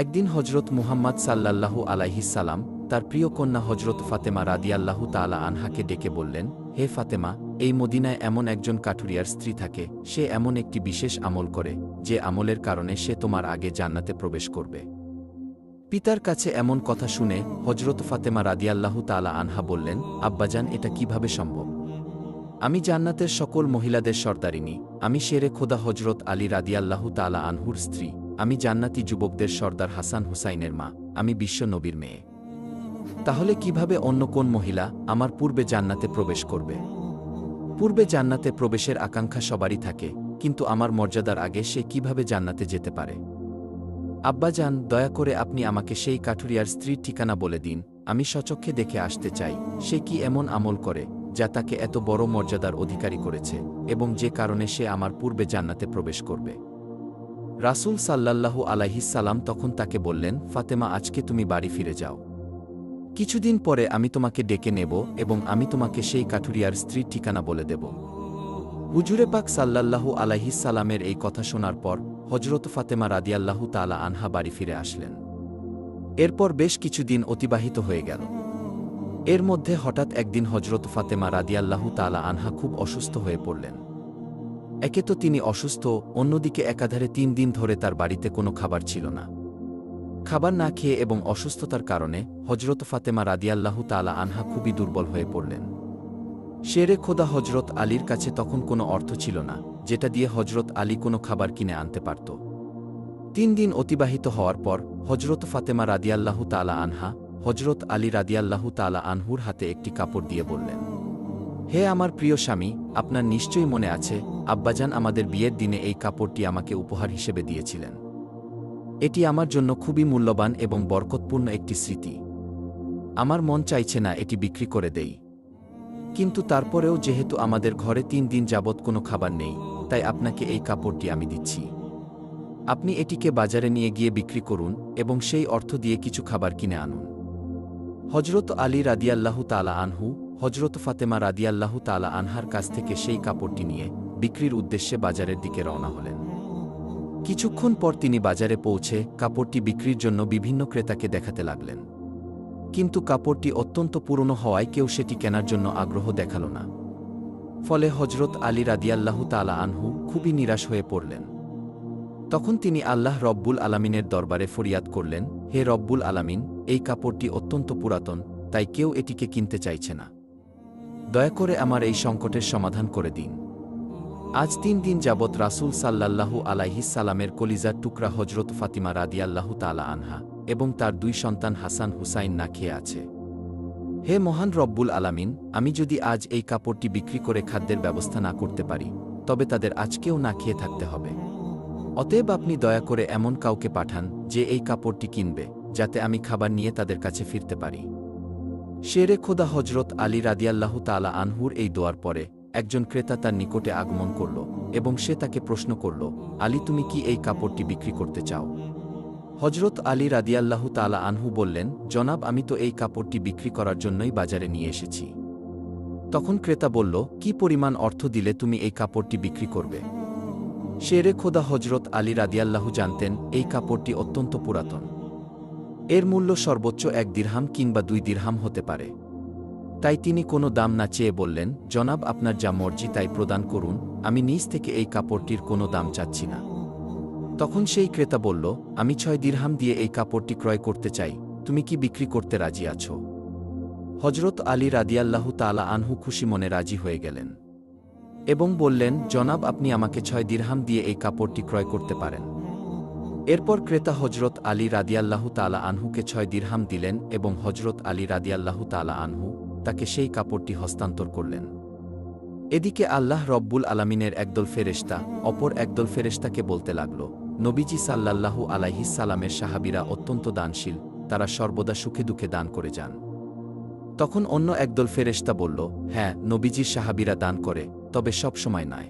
একদিন হজরত মুহাম্মদ সাল্লাল্লাহু আলাইহিস সালাম তার প্রিয় কন্যা হজরত ফাতেমা রাদিয়াল্লাহু তাআলা আনহাকে ডেকে বললেন, হে ফাতেমা, এই মদিনায় এমন একজন কাঠুরিয়ার স্ত্রী থাকে, সে এমন একটি বিশেষ আমল করে, যে আমলের কারণে সে তোমার আগে জান্নাতে প্রবেশ করবে। পিতার কাছে এমন কথা শুনে হজরত ফাতেমা রাদিয়াল্লাহু তাআলা আনহা বললেন, আব্বাজান, এটা কিভাবে সম্ভব? আমি জান্নাতের সকল মহিলাদের সর্দারিনী, আমি শেরে খোদা হজরত আলী রাদিয়াল্লাহু তাআলা আনহুর স্ত্রী, আমি জান্নাতি যুবকদের সর্দার হাসান হুসাইনের মা, আমি বিশ্ব নবীর মেয়ে। তাহলে কিভাবে অন্য কোন মহিলা আমার পূর্বে জান্নাতে প্রবেশ করবে? পূর্বে জান্নাতে প্রবেশের আকাঙ্ক্ষা সবারই থাকে, কিন্তু আমার মর্যাদার আগে সে কিভাবে জান্নাতে যেতে পারে? আব্বাজান, দয়া করে আপনি আমাকে সেই কাঠুরিয়ার স্ত্রীর ঠিকানা বলে দিন, আমি স্বচক্ষে দেখে আসতে চাই, সে কি এমন আমল করে যা তাকে এত বড় মর্যাদার অধিকারী করেছে, এবং যে কারণে সে আমার পূর্বে জান্নাতে প্রবেশ করবে। রাসূল সাল্লাল্লাহু আলাইহিস সালাম তখন তাকে বললেন, ফাতেমা, আজকে তুমি বাড়ি ফিরে যাও। কিছুদিন পরে আমি তোমাকে ডেকে নেব এবং আমি তোমাকে সেই কাঠুরিয়ার স্ত্রীর ঠিকানা বলে দেব। হুজুরে পাক সাল্লাল্লাহু আলাইহিস সালামের এই কথা শোনার পর হজরত ফাতেমা রাদিয়াল্লাহু তাআলা আনহা বাড়ি ফিরে আসলেন। এরপর বেশ কিছুদিন অতিবাহিত হয়ে গেল। এর মধ্যে হঠাৎ একদিন হজরত ফাতেমা রাদিয়াল্লাহু তাআলা আনহা খুব অসুস্থ হয়ে পড়লেন। একে তো তিনি অসুস্থ, অন্যদিকে একাধারে ৩ দিন ধরে তার বাড়িতে কোনো খাবার ছিল না। খাবার না খেয়ে এবং অসুস্থতার কারণে হজরত ফাতেমা রাদিয়াল্লাহু তাআলা আনহা খুবই দুর্বল হয়ে পড়লেন। শেরে খোদা হজরত আলীর কাছে তখন কোনো অর্থ ছিল না, যেটা দিয়ে হজরত আলী কোনো খাবার কিনে আনতে পারত। ৩ দিন অতিবাহিত হওয়ার পর হজরত ফাতেমা রাদিয়াল্লাহু তাআলা আনহা হজরত আলী রাদিয়াল্লাহু তাআলা আনহুর হাতে একটি কাপড় দিয়ে বললেন, হে আমার প্রিয় স্বামী, আপনার নিশ্চয়ই মনে আছে, আব্বাজান আমাদের বিয়ের দিনে এই কাপড়টি আমাকে উপহার হিসেবে দিয়েছিলেন। এটি আমার জন্য খুবই মূল্যবান এবং বরকতপূর্ণ একটি স্মৃতি। আমার মন চাইছে না এটি বিক্রি করে দেই, কিন্তু তারপরেও যেহেতু আমাদের ঘরে ৩ দিন যাবৎ কোনো খাবার নেই, তাই আপনাকে এই কাপড়টি আমি দিচ্ছি। আপনি এটিকে বাজারে নিয়ে গিয়ে বিক্রি করুন এবং সেই অর্থ দিয়ে কিছু খাবার কিনে আনুন। হজরত আলী রাদিয়াল্লাহু তাআলা আনহু হজরত ফাতেমা রাদিয়াল্লাহু তাআলা আনহার কাছ থেকে সেই কাপড়টি নিয়ে বিক্রির উদ্দেশ্যে বাজারের দিকে রওনা হলেন। কিছুক্ষণ পর তিনি বাজারে পৌঁছে কাপড়টি বিক্রির জন্য বিভিন্ন ক্রেতাকে দেখাতে লাগলেন, কিন্তু কাপড়টি অত্যন্ত পুরনো হওয়ায় কেউ সেটি কেনার জন্য আগ্রহ দেখাল না। ফলে হজরত আলী রাদিয়াল্লাহু তাআলা আনহু খুবই নিরাশ হয়ে পড়লেন। তখন তিনি আল্লাহ রব্বুল আলামিনের দরবারে ফরিয়াদ করলেন, হে রব্বুল আলামিন, এই কাপড়টি অত্যন্ত পুরাতন, তাই কেউ এটিকে কিনতে চাইছে না। দয়া করে আমার এই সংকটের সমাধান করে দিন। আজ ৩ দিন যাবৎ রাসূল সাল্লাল্লাহু আলাইহিস সালামের কলিজার টুকরা হজরত ফাতিমা রাদিয়াল্লাহু তাআলা আনহা এবং তার ২ সন্তান হাসান হুসাইন না খেয়ে আছে। হে মহান রব্বুল আলামিন, আমি যদি আজ এই কাপড়টি বিক্রি করে খাদ্যের ব্যবস্থা না করতে পারি, তবে তাদের আজকেও না খেয়ে থাকতে হবে। অতএব আপনি দয়া করে এমন কাউকে পাঠান যে এই কাপড়টি কিনবে, যাতে আমি খাবার নিয়ে তাদের কাছে ফিরতে পারি। শেরে খোদা হজরত আলী রাদিয়াল্লাহু তাআলা আনহুর এই দোয়ার পরে একজন ক্রেতা তার নিকটে আগমন করল এবং সে তাকে প্রশ্ন করল, আলী, তুমি কি এই কাপড়টি বিক্রি করতে চাও? হজরত আলী রাদিয়াল্লাহু তাআলা আনহু বললেন, জনাব, আমি তো এই কাপড়টি বিক্রি করার জন্যই বাজারে নিয়ে এসেছি। তখন ক্রেতা বলল, কি পরিমাণ অর্থ দিলে তুমি এই কাপড়টি বিক্রি করবে? শেরে খোদা হজরত আলী রাদিয়াল্লাহু জানতেন এই কাপড়টি অত্যন্ত পুরাতন। এর মূল্য সর্বোচ্চ ১ দিরহাম কিংবা ২ দিরহাম হতে পারে। তাই তিনি কোনো দাম না চেয়ে বললেন, জনাব, আপনার যা মর্জি তাই প্রদান করুন, আমি নিজ থেকে এই কাপড়টির কোনো দাম চাচ্ছি না। তখন সেই ক্রেতা বলল, আমি ৬ দিরহাম দিয়ে এই কাপড়টি ক্রয় করতে চাই, তুমি কি বিক্রি করতে রাজি আছো? হজরত আলী রাদিয়াল্লাহু তাআলা আনহু খুশি মনে রাজি হয়ে গেলেন এবং বললেন, জনাব, আপনি আমাকে ৬ দিরহাম দিয়ে এই কাপড়টি ক্রয় করতে পারেন। এরপর ক্রেতা হজরত আলী রাদিয়াল্লাহু তাআলা আনহুকে ৬ দিরহাম দিলেন এবং হজরত আলী রাদিয়াল্লাহু তাআলা আনহু তাকে সেই কাপড়টি হস্তান্তর করলেন। এদিকে আল্লাহ রব্বুল আলামিনের একদল ফেরেশতা অপর একদল ফেরেশতাকে বলতে লাগল, নবীজি সাল্লাল্লাহু আলাইহিস সালামের সাহাবীরা অত্যন্ত দানশীল, তারা সর্বদা সুখে দুঃখে দান করে যান। তখন অন্য একদল ফেরেশতা বলল, হ্যাঁ, নবীজির সাহাবীরা দান করে, তবে সব সময় নয়।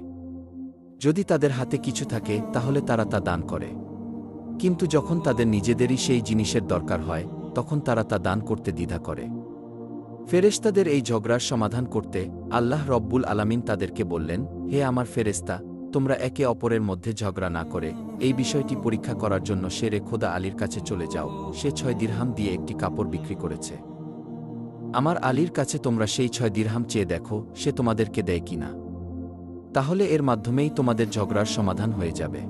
যদি তাদের হাতে কিছু থাকে তাহলে তারা তা দান করে, কিন্তু যখন তাদের নিজেদেরই সেই জিনিসের দরকার হয় তখন তারা তা দান করতে দ্বিধা করে। ফেরেশতাদের এই ঝগড়ার সমাধান করতে আল্লাহ রব্বুল আলামিন তাদেরকে বললেন, হে আমার ফেরেশতা, তোমরা একে অপরের মধ্যে ঝগড়া না করে এই বিষয়টি পরীক্ষা করার জন্য শেরে খোদা আলীর কাছে চলে যাও। সে 6 দিরহাম দিয়ে একটি কাপড় বিক্রি করেছে। আমার আলীর কাছে তোমরা সেই 6 দিরহাম চেয়ে দেখো সে তোমাদেরকে দেয় কিনা। তাহলে এর মাধ্যমেই তোমাদের ঝগড়ার সমাধান হয়ে যাবে।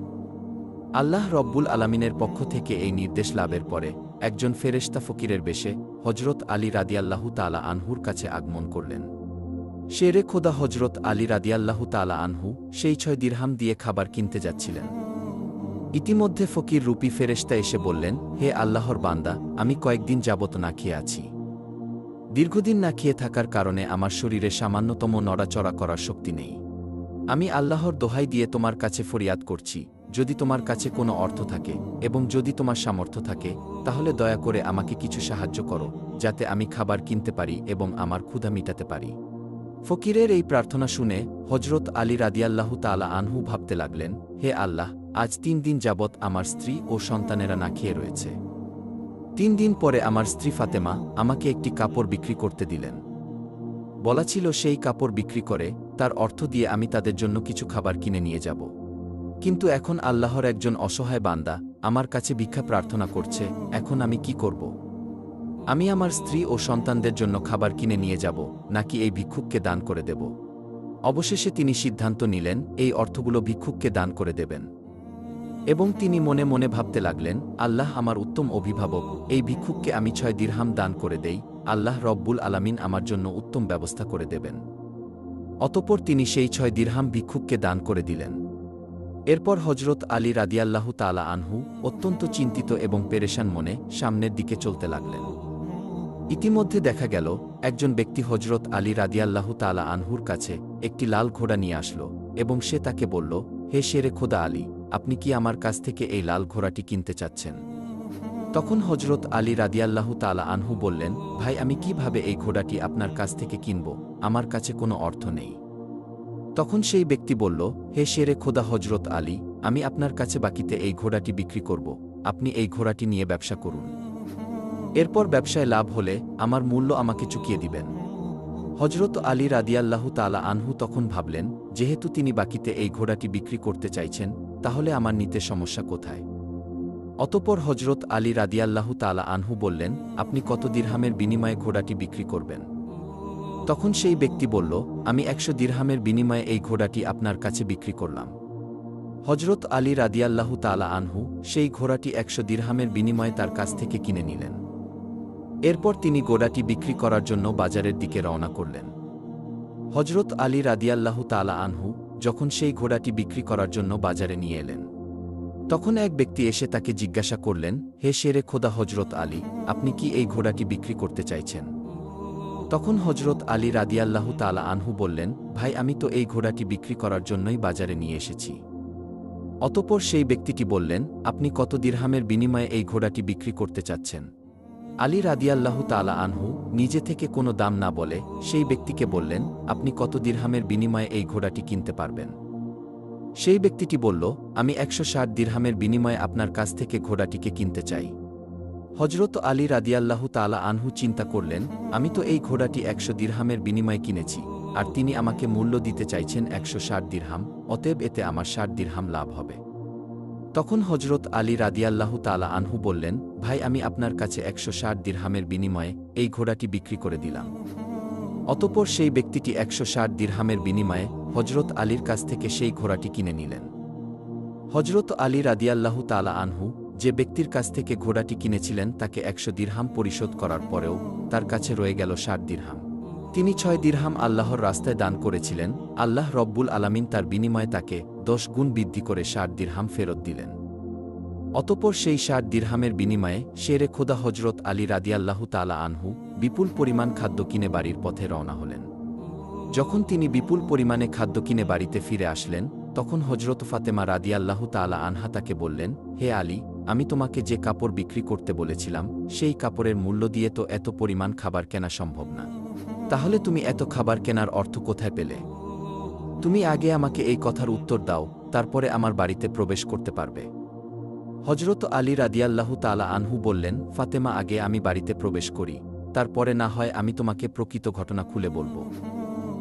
আল্লাহ রব্বুল আলামিনের পক্ষ থেকে এই নির্দেশ লাভের পরে একজন ফেরেশতা ফকিরের বেশে হজরত আলী রাদিয়াল্লাহু তাআলা আনহুর কাছে আগমন করলেন। শেরে খোদা হজরত আলী রাদিয়াল্লাহু তাআলা আনহু সেই 6 দিরহাম দিয়ে খাবার কিনতে যাচ্ছিলেন। ইতিমধ্যে ফকির রূপী ফেরেশতা এসে বললেন, হে আল্লাহর বান্দা, আমি কয়েকদিন যাবত না খেয়ে আছি। দীর্ঘদিন না খেয়ে থাকার কারণে আমার শরীরে সামান্যতম নড়াচড়া করার শক্তি নেই। আমি আল্লাহর দোহাই দিয়ে তোমার কাছে ফরিয়াদ করছি, যদি তোমার কাছে কোনো অর্থ থাকে এবং যদি তোমার সামর্থ্য থাকে তাহলে দয়া করে আমাকে কিছু সাহায্য করো, যাতে আমি খাবার কিনতে পারি এবং আমার ক্ষুধা মিটাতে পারি। ফকিরের এই প্রার্থনা শুনে হজরত আলী রাদিয়াল্লাহু তাআলা আনহু ভাবতে লাগলেন, হে আল্লাহ, আজ 3 দিন যাবৎ আমার স্ত্রী ও সন্তানেরা না খেয়ে রয়েছে। 3 দিন পরে আমার স্ত্রী ফাতেমা আমাকে একটি কাপড় বিক্রি করতে দিলেন। বলা ছিল সেই কাপড় বিক্রি করে তার অর্থ দিয়ে আমি তাদের জন্য কিছু খাবার কিনে নিয়ে যাব। কিন্তু এখন আল্লাহর একজন অসহায় বান্দা আমার কাছে ভিক্ষা প্রার্থনা করছে, এখন আমি কি করব? আমি আমার স্ত্রী ও সন্তানদের জন্য খাবার কিনে নিয়ে যাব নাকি এই ভিক্ষুককে দান করে দেব? অবশেষে তিনি সিদ্ধান্ত নিলেন এই অর্থগুলো ভিক্ষুককে দান করে দেবেন। এবং তিনি মনে মনে ভাবতে লাগলেন, আল্লাহ আমার উত্তম অভিভাবক, এই ভিক্ষুককে আমি 6 দিরহাম দান করে দেই, আল্লাহ রব্বুল আলামিন আমার জন্য উত্তম ব্যবস্থা করে দেবেন। অতঃপর তিনি সেই 6 দিরহাম ভিক্ষুককে দান করে দিলেন। এরপর হজরত আলী রাদিয়াল্লাহু তাআলা আনহু অত্যন্ত চিন্তিত এবং পেরেশান মনে সামনের দিকে চলতে লাগলেন। ইতিমধ্যে দেখা গেল একজন ব্যক্তি হজরত আলী রাদিয়াল্লাহু তাআলা আনহুর কাছে একটি লাল ঘোড়া নিয়ে আসলো এবং সে তাকে বলল, হে শেরে খোদা আলী, আপনি কি আমার কাছ থেকে এই লাল ঘোড়াটি কিনতে চাচ্ছেন? তখন হজরত আলী রাদিয়াল্লাহু তাআলা আনহু বললেন, ভাই, আমি কিভাবে এই ঘোড়াটি আপনার কাছ থেকে কিনব? আমার কাছে কোনো অর্থ নেই। তখন সেই ব্যক্তি বলল, হে শেরে খোদা হজরত আলী, আমি আপনার কাছে বাকিতে এই ঘোড়াটি বিক্রি করব, আপনি এই ঘোড়াটি নিয়ে ব্যবসা করুন। এরপর ব্যবসায় লাভ হলে আমার মূল্য আমাকে চুকিয়ে দিবেন। হজরত আলী রাদিয়াল্লাহু তাআলা আনহু তখন ভাবলেন, যেহেতু তিনি বাকিতে এই ঘোড়াটি বিক্রি করতে চাইছেন, তাহলে আমার নিতে সমস্যা কোথায়? অতঃপর হজরত আলী রাদিয়াল্লাহু তাআলা আনহু বললেন, আপনি কত দিরহামের বিনিময়ে ঘোড়াটি বিক্রি করবেন? তখন সেই ব্যক্তি বলল, আমি 100 দিরহামের বিনিময়ে এই ঘোড়াটি আপনার কাছে বিক্রি করলাম। হজরত আলী রাদিয়াল্লাহু তাআলা আনহু সেই ঘোড়াটি 100 দিরহামের বিনিময়ে তার কাছ থেকে কিনে নিলেন। এরপর তিনি ঘোড়াটি বিক্রি করার জন্য বাজারের দিকে রওনা করলেন। হজরত আলী রাদিয়াল্লাহু তাআলা আনহু যখন সেই ঘোড়াটি বিক্রি করার জন্য বাজারে নিয়ে এলেন, তখন এক ব্যক্তি এসে তাকে জিজ্ঞাসা করলেন, হে শেরে খোদা হজরত আলী, আপনি কি এই ঘোড়াটি বিক্রি করতে চাইছেন? তখন হজরত আলী রাদিয়াল্লাহু তাআলা আনহু বললেন, ভাই, আমি তো এই ঘোড়াটি বিক্রি করার জন্যই বাজারে নিয়ে এসেছি। অতঃপর সেই ব্যক্তিটি বললেন, আপনি কত দিরহামের বিনিময়ে এই ঘোড়াটি বিক্রি করতে চাচ্ছেন? আলী রাদিয়াল্লাহু তাআলা আনহু নিজে থেকে কোনো দাম না বলে সেই ব্যক্তিকে বললেন, আপনি কত দিরহামের বিনিময়ে এই ঘোড়াটি কিনতে পারবেন? সেই ব্যক্তিটি বলল, আমি 160 দিরহামের বিনিময়ে আপনার কাছ থেকে ঘোড়াটিকে কিনতে চাই। হজরত আলী রাদিয়াল্লাহু তাআলা আনহু চিন্তা করলেন, আমি তো এই ঘোড়াটি 100 দিরহামের বিনিময়ে কিনেছি, আর তিনি আমাকে মূল্য দিতে চাইছেন 160 দিরহাম, অতএব এতে আমার 60 দিরহাম লাভ হবে। তখন হজরত আলী রাদিয়াল্লাহু তাআলা আনহু বললেন, ভাই, আমি আপনার কাছে 160 দিরহামের বিনিময়ে এই ঘোড়াটি বিক্রি করে দিলাম। অতঃপর সেই ব্যক্তিটি 160 দিরহামের বিনিময়ে হজরত আলীর কাছ থেকে সেই ঘোড়াটি কিনে নিলেন। হজরত আলী রাদিয়াল্লাহু তাআলা আনহু যে ব্যক্তির কাছ থেকে ঘোড়াটি কিনেছিলেন তাকে 100 দিরহাম পরিশোধ করার পরেও তার কাছে রয়ে গেল 60 দিরহাম। তিনি 6 দিরহাম আল্লাহর রাস্তায় দান করেছিলেন। আল্লাহ রব্বুল আলামিন তার বিনিময়ে তাকে 10 গুণ বৃদ্ধি করে 60 দিরহাম ফেরত দিলেন। অতঃপর সেই 60 দিরহামের বিনিময়ে শেরে খোদা হজরত আলী রাদিয়াল্লাহু তাআলা আনহু বিপুল পরিমাণ খাদ্য কিনে বাড়ির পথে রওনা হলেন। যখন তিনি বিপুল পরিমাণে খাদ্য কিনে বাড়িতে ফিরে আসলেন, তখন হজরত ফাতেমা রাদিয়াল্লাহু তাআলা আনহা তাকে বললেন, হে আলী, আমি তোমাকে যে কাপড় বিক্রি করতে বলেছিলাম সেই কাপড়ের মূল্য দিয়ে তো এত পরিমাণ খাবার কেনা সম্ভব না। তাহলে তুমি এত খাবার কেনার অর্থ কোথায় পেলে? তুমি আগে আমাকে এই কথার উত্তর দাও, তারপরে আমার বাড়িতে প্রবেশ করতে পারবে। হজরত আলী রাদিয়াল্লাহু তাআলা আনহু বললেন, ফাতেমা, আগে আমি বাড়িতে প্রবেশ করি, তারপরে না হয় আমি তোমাকে প্রকৃত ঘটনা খুলে বলব।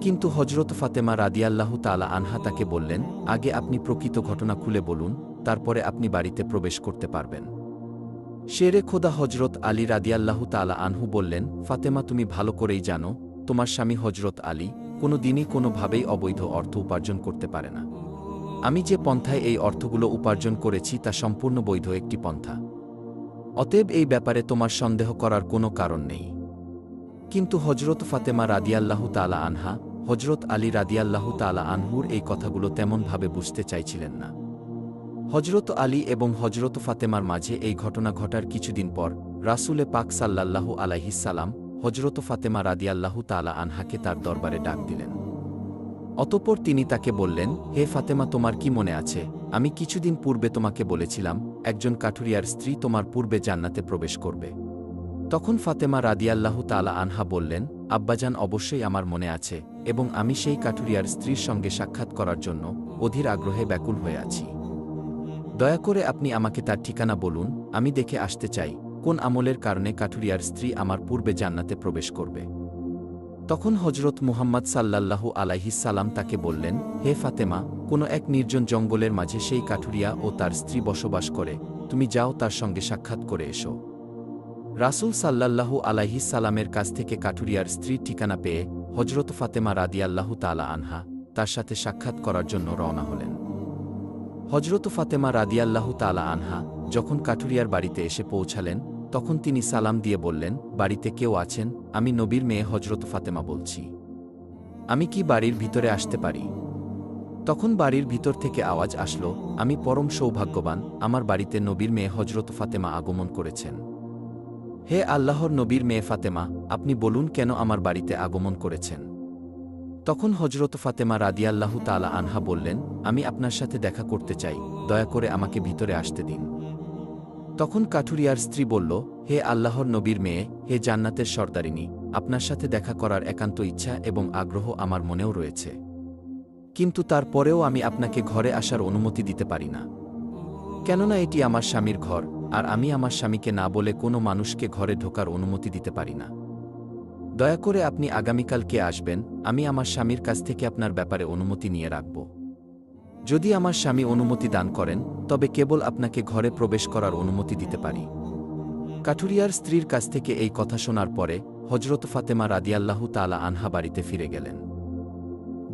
কিন্তু হজরত ফাতেমা রাদিয়াল্লাহু তাআলা আনহা তাকে বললেন, আগে আপনি প্রকৃত ঘটনা খুলে বলুন, তারপরে আপনি বাড়িতে প্রবেশ করতে পারবেন। শেরে খোদা হজরত আলী রাদিয়াল্লাহু তাআলা আনহু বললেন, ফাতেমা তুমি ভালো করেই জানো, তোমার স্বামী হজরত আলী কোনো দিনই কোনোভাবেই অবৈধ অর্থ উপার্জন করতে পারে না। আমি যে পন্থায় এই অর্থগুলো উপার্জন করেছি তা সম্পূর্ণ বৈধ একটি পন্থা। অতএব এই ব্যাপারে তোমার সন্দেহ করার কোনো কারণ নেই। কিন্তু হজরত ফাতেমা রাদিয়াল্লাহু তাআলা আনহা হজরত আলী রাদিয়াল্লাহু তাআলা আনহুর এই কথাগুলো তেমনভাবে বুঝতে চাইছিলেন না। হজরত আলী এবং হজরত ফাতেমার মাঝে এই ঘটনা ঘটার কিছুদিন পর রাসূলে পাক সাল্লাল্লাহু আলাইহিস সালাম হজরত ফাতেমা রাদিয়াল্লাহু তাআলা আনহাকে তার দরবারে ডাক দিলেন। অতঃপর তিনি তাকে বললেন, হে ফাতেমা তোমার কি মনে আছে, আমি কিছুদিন পূর্বে তোমাকে বলেছিলাম একজন কাঠুরিয়ার স্ত্রী তোমার পূর্বে জান্নাতে প্রবেশ করবে। তখন ফাতেমা রাদিয়াল্লাহু তাআলা আনহা বললেন, আব্বাজান অবশ্যই আমার মনে আছে এবং আমি সেই কাঠুরিয়ার স্ত্রীর সঙ্গে সাক্ষাৎ করার জন্য অধীর আগ্রহে ব্যাকুল হয়ে আছি। দয়া করে আপনি আমাকে তার ঠিকানা বলুন, আমি দেখে আসতে চাই কোন আমলের কারণে কাঠুরিয়ার স্ত্রী আমার পূর্বে জান্নাতে প্রবেশ করবে। তখন হজরত মুহাম্মদ সাল্লাল্লাহু আলাইহিস সালাম তাকে বললেন, হে ফাতেমা, কোনো এক নির্জন জঙ্গলের মাঝে সেই কাঠুরিয়া ও তার স্ত্রী বসবাস করে, তুমি যাও তার সঙ্গে সাক্ষাৎ করে এসো। রাসূল সাল্লাল্লাহু আলাইহিস সালামের কাছ থেকে কাঠুরিয়ার স্ত্রীর ঠিকানা পেয়ে হজরত ফাতেমা রাদিয়াল্লাহু তাআলা আনহা তার সাথে সাক্ষাৎ করার জন্য রওনা হলেন। হজরত ফাতেমা রাদিয়াল্লাহু তাআলা আনহা যখন কাঠুরিয়ার বাড়িতে এসে পৌঁছালেন, তখন তিনি সালাম দিয়ে বললেন, বাড়িতে কেউ আছেন? আমি নবীর মেয়ে হজরত ফাতেমা বলছি। আমি কি বাড়ির ভিতরে আসতে পারি? তখন বাড়ির ভিতর থেকে আওয়াজ আসলো, আমি পরম সৌভাগ্যবান, আমার বাড়িতে নবীর মেয়ে হজরত ফাতেমা আগমন করেছেন। হে আল্লাহর নবীর মেয়ে ফাতেমা, আপনি বলুন কেন আমার বাড়িতে আগমন করেছেন? তখন হজরত ফাতেমা রাদিয়াল্লাহু তাআলা আনহা বললেন, আমি আপনার সাথে দেখা করতে চাই, দয়া করে আমাকে ভিতরে আসতে দিন। তখন কাঠুরিয়ার স্ত্রী বলল, হে আল্লাহর নবীর মেয়ে, হে জান্নাতের সর্দারিনী, আপনার সাথে দেখা করার একান্ত ইচ্ছা এবং আগ্রহ আমার মনেও রয়েছে, কিন্তু তারপরেও আমি আপনাকে ঘরে আসার অনুমতি দিতে পারি না। কেননা এটি আমার স্বামীর ঘর, আর আমি আমার স্বামীকে না বলে কোনো মানুষকে ঘরে ঢোকার অনুমতি দিতে পারি না। দয়া করে আপনি আগামীকালকে আসবেন, আমি আমার স্বামীর কাছ থেকে আপনার ব্যাপারে অনুমতি নিয়ে রাখব। যদি আমার স্বামী অনুমতি দান করেন, তবে কেবল আপনাকে ঘরে প্রবেশ করার অনুমতি দিতে পারি। কাঠুরিয়ার স্ত্রীর কাছ থেকে এই কথা শোনার পরে হজরত ফাতেমা রাদিয়াল্লাহু তাআলা আনহা বাড়িতে ফিরে গেলেন।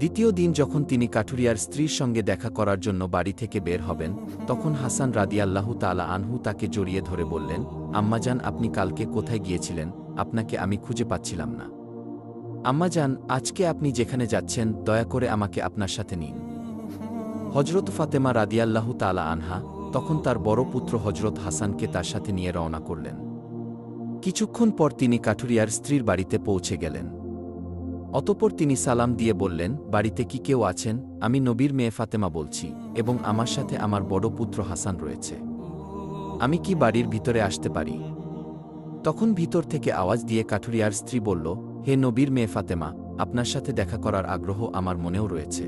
দ্বিতীয় দিন যখন তিনি কাঠুরিয়ার স্ত্রীর সঙ্গে দেখা করার জন্য বাড়ি থেকে বের হবেন, তখন হাসান রাদিয়াল্লাহু তাআলা আনহু তাকে জড়িয়ে ধরে বললেন, আম্মাজান আপনি কালকে কোথায় গিয়েছিলেন? আপনাকে আমি খুঁজে পাচ্ছিলাম না। আম্মাজান, আজকে আপনি যেখানে যাচ্ছেন দয়া করে আমাকে আপনার সাথে নিন। হজরত ফাতেমা রাদিয়াল্লাহু তাআলা আনহা তখন তার বড় পুত্র হজরত হাসানকে তার সাথে নিয়ে রওনা করলেন। কিছুক্ষণ পর তিনি কাঠুরিয়ার স্ত্রীর বাড়িতে পৌঁছে গেলেন। অতঃপর তিনি সালাম দিয়ে বললেন, বাড়িতে কি কেউ আছেন? আমি নবীর মেয়ে ফাতেমা বলছি এবং আমার সাথে আমার বড় পুত্র হাসান রয়েছে। আমি কি বাড়ির ভিতরে আসতে পারি? তখন ভিতর থেকে আওয়াজ দিয়ে কাঠুরিয়ার স্ত্রী বলল, হে নবীর মেয়ে ফাতেমা, আপনার সাথে দেখা করার আগ্রহ আমার মনেও রয়েছে।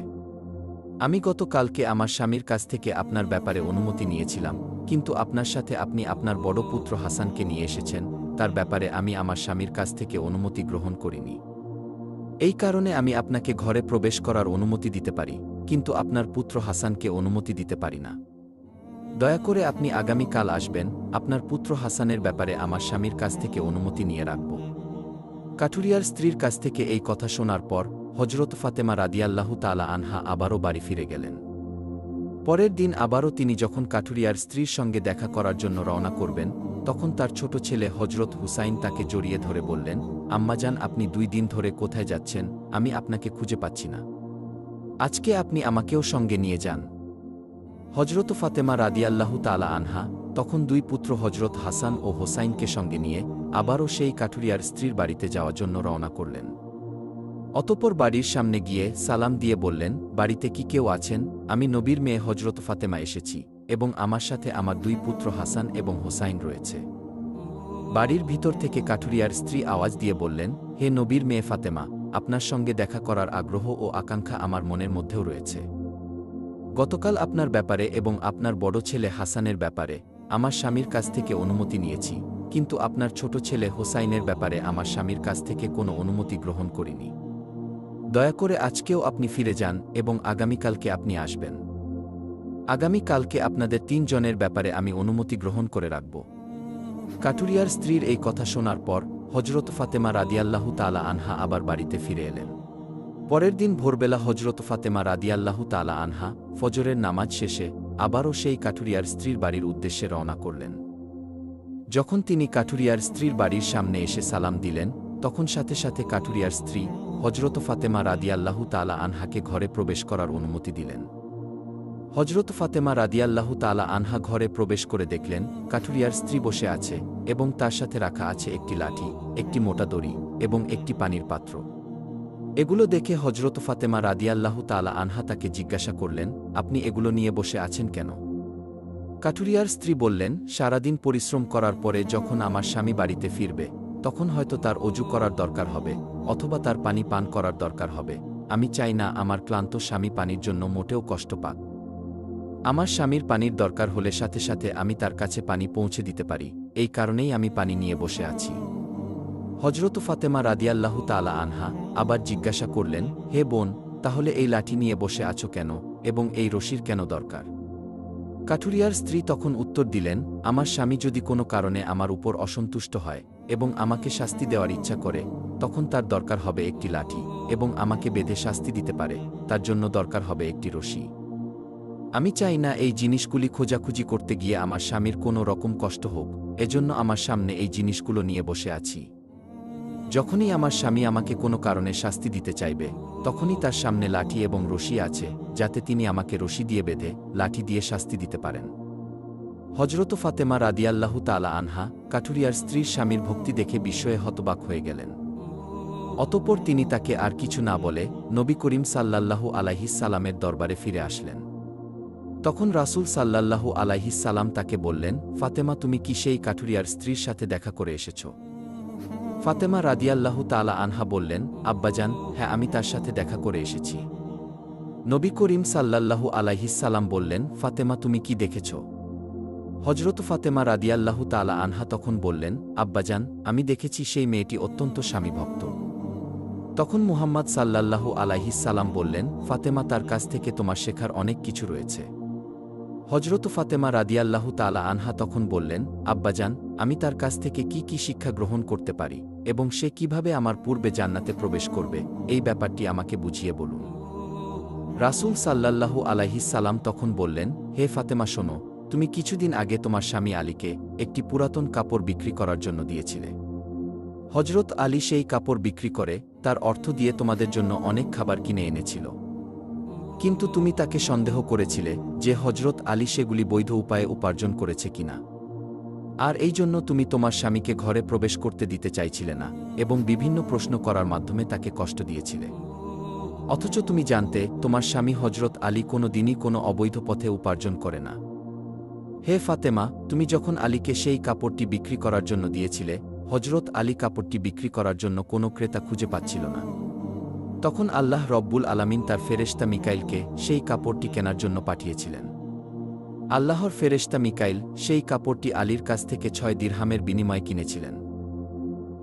আমি গতকালকে আমার স্বামীর কাছ থেকে আপনার ব্যাপারে অনুমতি নিয়েছিলাম, কিন্তু আপনার সাথে আপনি আপনার বড় পুত্র হাসানকে নিয়ে এসেছেন, তার ব্যাপারে আমি আমার স্বামীর কাছ থেকে অনুমতি গ্রহণ করিনি। এই কারণে আমি আপনাকে ঘরে প্রবেশ করার অনুমতি দিতে পারি, কিন্তু আপনার পুত্র হাসানকে অনুমতি দিতে পারি না। দয়া করে আপনি আগামীকাল আসবেন, আপনার পুত্র হাসানের ব্যাপারে আমার স্বামীর কাছ থেকে অনুমতি নিয়ে রাখব। কাঠুরিয়ার স্ত্রীর কাছ থেকে এই কথা শোনার পর হজরত ফাতেমা রাদিয়াল্লাহু তাআলা আনহা আবারও বাড়ি ফিরে গেলেন। পরের দিন আবারও তিনি যখন কাঠুরিয়ার স্ত্রীর সঙ্গে দেখা করার জন্য রওনা করবেন, তখন তার ছোট ছেলে হজরত হুসাইন তাকে জড়িয়ে ধরে বললেন, আম্মাজান আপনি 2 দিন ধরে কোথায় যাচ্ছেন? আমি আপনাকে খুঁজে পাচ্ছি না। আজকে আপনি আমাকেও সঙ্গে নিয়ে যান। হজরত ফাতেমা রাদিয়াল্লাহু তাআলা আনহা তখন 2 পুত্র হজরত হাসান ও হোসাইনকে সঙ্গে নিয়ে আবারও সেই কাঠুরিয়ার স্ত্রীর বাড়িতে যাওয়ার জন্য রওনা করলেন। অতঃপর বাড়ির সামনে গিয়ে সালাম দিয়ে বললেন, বাড়িতে কি কেউ আছেন? আমি নবীর মেয়ে হজরত ফাতেমা এসেছি এবং আমার সাথে আমার 2 পুত্র হাসান এবং হোসাইন রয়েছে। বাড়ির ভিতর থেকে কাঠুরিয়ার স্ত্রী আওয়াজ দিয়ে বললেন, হে নবীর মেয়ে ফাতেমা, আপনার সঙ্গে দেখা করার আগ্রহ ও আকাঙ্ক্ষা আমার মনের মধ্যেও রয়েছে। গতকাল আপনার ব্যাপারে এবং আপনার বড় ছেলে হাসানের ব্যাপারে আমার স্বামীর কাছ থেকে অনুমতি নিয়েছি, কিন্তু আপনার ছোট ছেলে হোসাইনের ব্যাপারে আমার স্বামীর কাছ থেকে কোনো অনুমতি গ্রহণ করিনি। দয়া করে আজকেও আপনি ফিরে যান এবং আগামীকালকে আপনি আসবেন। আগামীকালকে আপনাদের ৩ জনের ব্যাপারে আমি অনুমতি গ্রহণ করে রাখব। কাঠুরিয়ার স্ত্রীর এই কথা শোনার পর হজরত ফাতেমা রাদিয়াল্লাহু তাআলা আনহা আবার বাড়িতে ফিরে এলেন। পরের দিন ভোরবেলা হজরত ফাতেমা রাদিয়াল্লাহু তাআলা আনহা ফজরের নামাজ শেষে আবারও সেই কাঠুরিয়ার স্ত্রীর বাড়ির উদ্দেশ্যে রওনা করলেন। যখন তিনি কাঠুরিয়ার স্ত্রীর বাড়ির সামনে এসে সালাম দিলেন, তখন সাথে সাথে কাঠুরিয়ার স্ত্রী হজরত ফাতেমা রাদিয়াল্লাহু তাআলা আনহাকে ঘরে প্রবেশ করার অনুমতি দিলেন। হজরত ফাতেমা রাদিয়াল্লাহু তাআলা আনহা ঘরে প্রবেশ করে দেখলেন কাঠুরিয়ার স্ত্রী বসে আছে এবং তার সাথে রাখা আছে একটি লাঠি, একটি মোটা দড়ি এবং একটি পানির পাত্র। এগুলো দেখে হজরত ফাতেমা রাদিয়াল্লাহু তাআলা আনহা তাকে জিজ্ঞাসা করলেন, আপনি এগুলো নিয়ে বসে আছেন কেন? কাঠুরিয়ার স্ত্রী বললেন, সারাদিন পরিশ্রম করার পরে যখন আমার স্বামী বাড়িতে ফিরবে, তখন হয়তো তার অজু করার দরকার হবে অথবা তার পানি পান করার দরকার হবে। আমি চাই না আমার ক্লান্ত স্বামী পানির জন্য মোটেও কষ্ট পাক। আমার স্বামীর পানির দরকার হলে সাথে সাথে আমি তার কাছে পানি পৌঁছে দিতে পারি, এই কারণেই আমি পানি নিয়ে বসে আছি। হজরত ফাতেমা রাদিয়াল্লাহু তাআলা আনহা আবার জিজ্ঞাসা করলেন, হে বোন, তাহলে এই লাঠি নিয়ে বসে আছো কেন এবং এই রশির কেন দরকার? কাঠুরিয়ার স্ত্রী তখন উত্তর দিলেন, আমার স্বামী যদি কোনো কারণে আমার উপর অসন্তুষ্ট হয় এবং আমাকে শাস্তি দেওয়ার ইচ্ছা করে, তখন তার দরকার হবে একটি লাঠি এবং আমাকে বেঁধে শাস্তি দিতে পারে, তার জন্য দরকার হবে একটি রশি। আমি চাই না এই জিনিসগুলি খোঁজাখুঁজি করতে গিয়ে আমার স্বামীর কোনো রকম কষ্ট হোক, এজন্য আমার সামনে এই জিনিসগুলো নিয়ে বসে আছি। যখনই আমার স্বামী আমাকে কোনো কারণে শাস্তি দিতে চাইবে, তখনই তার সামনে লাঠি এবং রশি আছে, যাতে তিনি আমাকে রশি দিয়ে বেঁধে লাঠি দিয়ে শাস্তি দিতে পারেন। হজরত ফাতেমা রাদিয়াল্লাহু তাআলা আনহা কাঠুরিয়ার স্ত্রীর স্বামীর ভক্তি দেখে বিস্ময়ে হতবাক হয়ে গেলেন। অতঃপর তিনি তাকে আর কিছু না বলে নবী করিম সাল্লাল্লাহু আলাইহিস সালামের দরবারে ফিরে আসলেন। তখন রাসূল সাল্লাল্লাহু আলাইহিস সালাম তাকে বললেন, ফাতেমা, তুমি কি সেই কাঠুরিয়ার স্ত্রীর সাথে দেখা করে এসেছ? ফাতেমা রাদিয়াল্লাহু তাআলা আনহা বললেন, আব্বাজান, হ্যাঁ, আমি তার সাথে দেখা করে এসেছি। নবী করিম সাল্লাল্লাহু আলাইহিস সালাম বললেন, ফাতেমা, তুমি কি দেখেছ? হজরত ফাতেমা রাদিয়াল্লাহু তাআলা আনহা তখন বললেন, আব্বাজান, আমি দেখেছি সেই মেয়েটি অত্যন্ত স্বামীভক্ত। তখন মুহাম্মদ সাল্লাল্লাহু আলাইহিস সালাম বললেন, ফাতেমা, তার কাছ থেকে তোমার শেখার অনেক কিছু রয়েছে। হজরত ফাতেমা রাদিয়াল্লাহু তাআলা আনহা তখন বললেন, আব্বাজান, আমি তার কাছ থেকে কি কি শিক্ষা গ্রহণ করতে পারি এবং সে কিভাবে আমার পূর্বে জান্নাতে প্রবেশ করবে, এই ব্যাপারটি আমাকে বুঝিয়ে বলুন। রাসূল সাল্লাল্লাহু আলাইহিস সালাম তখন বললেন, হে ফাতেমা, শোনো, তুমি কিছুদিন আগে তোমার স্বামী আলীকে একটি পুরাতন কাপড় বিক্রি করার জন্য দিয়েছিলে। হজরত আলী সেই কাপড় বিক্রি করে তার অর্থ দিয়ে তোমাদের জন্য অনেক খাবার কিনে এনেছিল। কিন্তু তুমি তাকে সন্দেহ করেছিলে যে হজরত আলী সেগুলি বৈধ উপায়ে উপার্জন করেছে কিনা, আর এই জন্য তুমি তোমার স্বামীকে ঘরে প্রবেশ করতে দিতে চাইছিলে না এবং বিভিন্ন প্রশ্ন করার মাধ্যমে তাকে কষ্ট দিয়েছিলে। অথচ তুমি জানতে তোমার স্বামী হজরত আলী কোনো দিনই কোনো অবৈধ পথে উপার্জন করে না। হে ফাতেমা, তুমি যখন আলীকে সেই কাপড়টি বিক্রি করার জন্য দিয়েছিলে, হজরত আলী কাপড়টি বিক্রি করার জন্য কোনো ক্রেতা খুঁজে পাচ্ছিল না। তখন আল্লাহ রব্বুল আলামিন তার ফেরেশতা মিকাইলকে সেই কাপড়টি কেনার জন্য পাঠিয়েছিলেন। আল্লাহর ফেরেশতা মিকাইল সেই কাপড়টি আলীর কাছ থেকে 6 দিরহামের বিনিময়ে কিনেছিলেন।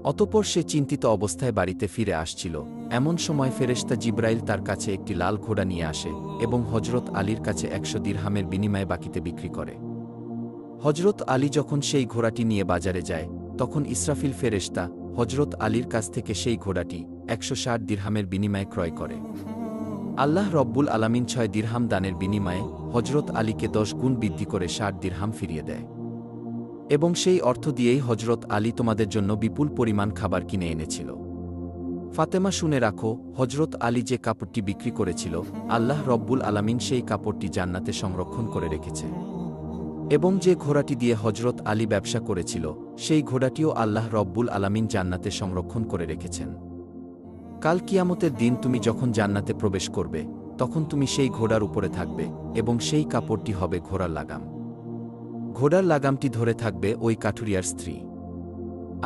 অতঃপর সে চিন্তিত অবস্থায় বাড়িতে ফিরে আসছিল, এমন সময় ফেরেশতা জিব্রাইল তার কাছে একটি লাল ঘোড়া নিয়ে আসে এবং হজরত আলীর কাছে 100 দিরহামের বিনিময়ে বাকিতে বিক্রি করে। হজরত আলী যখন সেই ঘোড়াটি নিয়ে বাজারে যায়, তখন ইসরাফিল ফেরেশতা হজরত আলীর কাছ থেকে সেই ঘোড়াটি 160 দিরহামের বিনিময়ে ক্রয় করে। আল্লাহ রব্বুল আলামিন 6 দিরহাম দানের বিনিময়ে হজরত আলীকে 10 গুণ বৃদ্ধি করে 60 দিরহাম ফিরিয়ে দেয় এবং সেই অর্থ দিয়েই হজরত আলী তোমাদের জন্য বিপুল পরিমাণ খাবার কিনে এনেছিল। ফাতেমা, শুনে রাখো, হজরত আলী যে কাপড়টি বিক্রি করেছিল, আল্লাহ রব্বুল আলামিন সেই কাপড়টি জান্নাতে সংরক্ষণ করে রেখেছে এবং যে ঘোড়াটি দিয়ে হজরত আলী ব্যবসা করেছিল, সেই ঘোড়াটিও আল্লাহ রব্বুল আলামিন জান্নাতে সংরক্ষণ করে রেখেছেন। কাল কিয়ামতের দিন তুমি যখন জান্নাতে প্রবেশ করবে, তখন তুমি সেই ঘোড়ার উপরে থাকবে এবং সেই কাপড়টি হবে ঘোড়ার লাগাম। ঘোড়ার লাগামটি ধরে থাকবে ওই কাঠুরিয়ার স্ত্রী,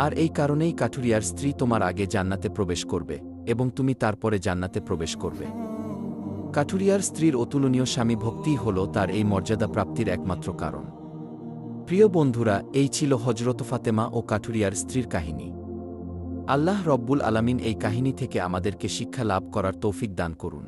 আর এই কারণেই কাঠুরিয়ার স্ত্রী তোমার আগে জান্নাতে প্রবেশ করবে এবং তুমি তারপরে জান্নাতে প্রবেশ করবে। কাঠুরিয়ার স্ত্রীর অতুলনীয় স্বামী ভক্তিই হল তার এই মর্যাদা প্রাপ্তির একমাত্র কারণ। প্রিয় বন্ধুরা, এই ছিল হজরত ফাতেমা ও কাঠুরিয়ার স্ত্রীর কাহিনী। আল্লাহ রব্বুল আলামিন এই কাহিনী থেকে আমাদেরকে শিক্ষা লাভ করার তৌফিক দান করুন।